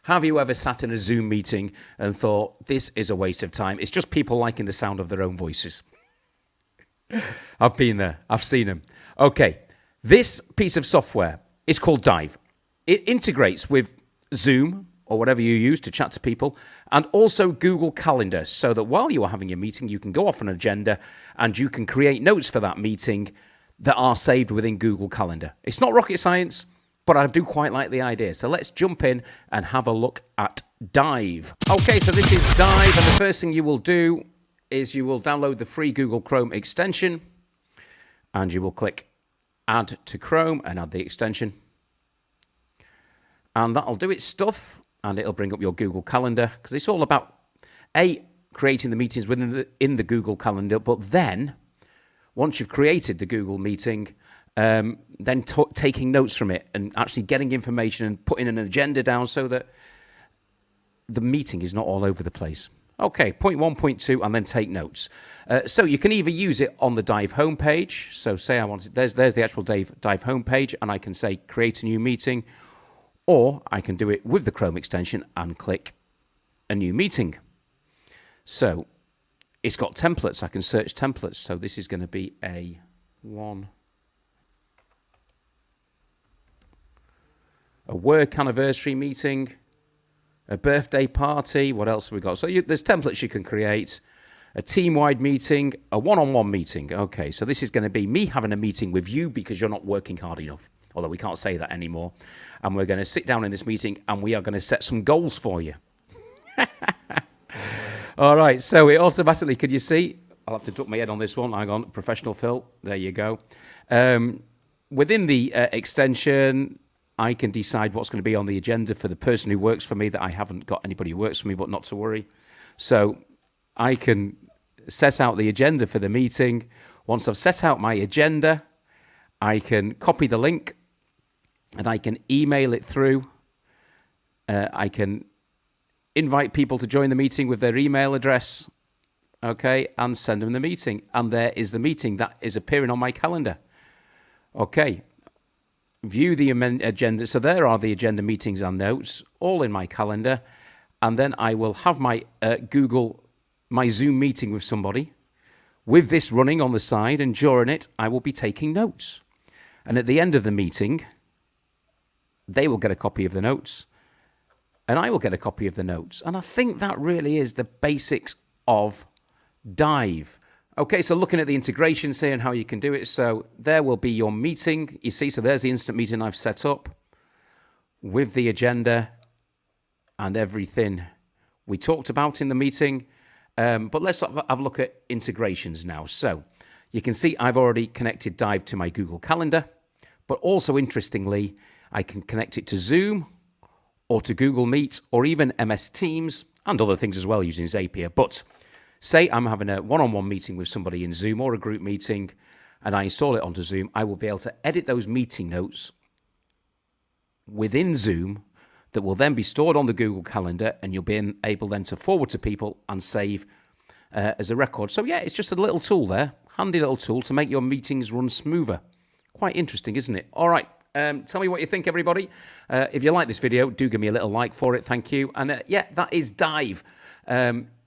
Have you ever sat in a Zoom meeting and thought, this is a waste of time? It's just people liking the sound of their own voices. I've been there. I've seen them. Okay, this piece of software is called Dive. It integrates with Zoom or whatever you use to chat to people, and also Google Calendar, so that while you are having your meeting, you can go off an agenda and you can create notes for that meeting that are saved within Google Calendar. It's not rocket science, but I do quite like the idea. So let's jump in and have a look at Dive. Okay, so this is Dive, and the first thing you will do is you will download the free Google Chrome extension, and you will click Add to Chrome and add the extension. And that'll do its stuff, and it'll bring up your Google Calendar, because it's all about, creating the meetings in the Google Calendar, but then, once you've created the Google meeting, then taking notes from it and actually getting information and putting an agenda down so that the meeting is not all over the place. Okay, point 1, point 2, and then take notes. So you can either use it on the Dive homepage. So say I want it, there's the actual Dive homepage, and I can say create a new meeting, or I can do it with the Chrome extension and click a new meeting. So it's got templates. I can search templates. So this is going to be a work anniversary meeting, a birthday party. What else have we got? So there's templates you can create. A team-wide meeting, a one-on-one meeting. Okay, so this is going to be me having a meeting with you because you're not working hard enough. Although we can't say that anymore. And we're going to sit down in this meeting and we are going to set some goals for you. All right, so it automatically, can you see? I'll have to duck my head on this one. Hang on, professional Phil. There you go. Within the extension, I can decide what's going to be on the agenda for the person who works for me, that I haven't got anybody who works for me, but not to worry. So I can set out the agenda for the meeting. Once I've set out my agenda, I can copy the link and I can email it through. I can invite people to join the meeting with their email address, okay, and send them the meeting. And there is the meeting that is appearing on my calendar. Okay, view the agenda. So there are the agenda, meetings and notes, all in my calendar. And then I will have my my Zoom meeting with somebody with this running on the side, and during it, I will be taking notes. And at the end of the meeting, they will get a copy of the notes, and I will get a copy of the notes. And I think that really is the basics of Dive. Okay, so looking at the integrations here and how you can do it. So there will be your meeting. You see, so there's the instant meeting I've set up with the agenda and everything we talked about in the meeting. But let's have a look at integrations now. So you can see I've already connected Dive to my Google Calendar, but also interestingly, I can connect it to Zoom or to Google Meet or even MS Teams and other things as well using Zapier. But say I'm having a one-on-one meeting with somebody in Zoom or a group meeting, and I install it onto Zoom, I will be able to edit those meeting notes within Zoom that will then be stored on the Google Calendar, and you'll be able then to forward to people and save as a record. So yeah, it's just a little tool there, handy little tool to make your meetings run smoother. Quite interesting, isn't it? All right, tell me what you think, everybody. If you like this video, do give me a little like for it, thank you. And yeah, that is Dive.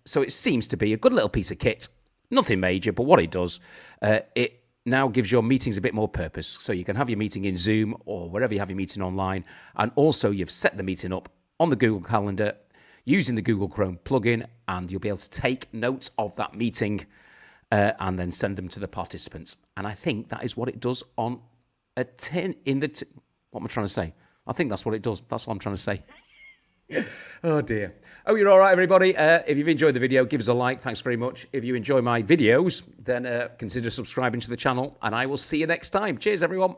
So it seems to be a good little piece of kit. Nothing major, but what it does, it now gives your meetings a bit more purpose. So you can have your meeting in Zoom or wherever you have your meeting online. And also you've set the meeting up on the Google Calendar using the Google Chrome plugin, and you'll be able to take notes of that meeting and then send them to the participants. And I think that is what it does on a tin in the... What am I trying to say? I think that's what it does. That's what I'm trying to say. Oh dear. Oh, you're all right, everybody. If you've enjoyed the video, give us a like. Thanks very much. If you enjoy my videos, then consider subscribing to the channel, and I will see you next time. Cheers, everyone.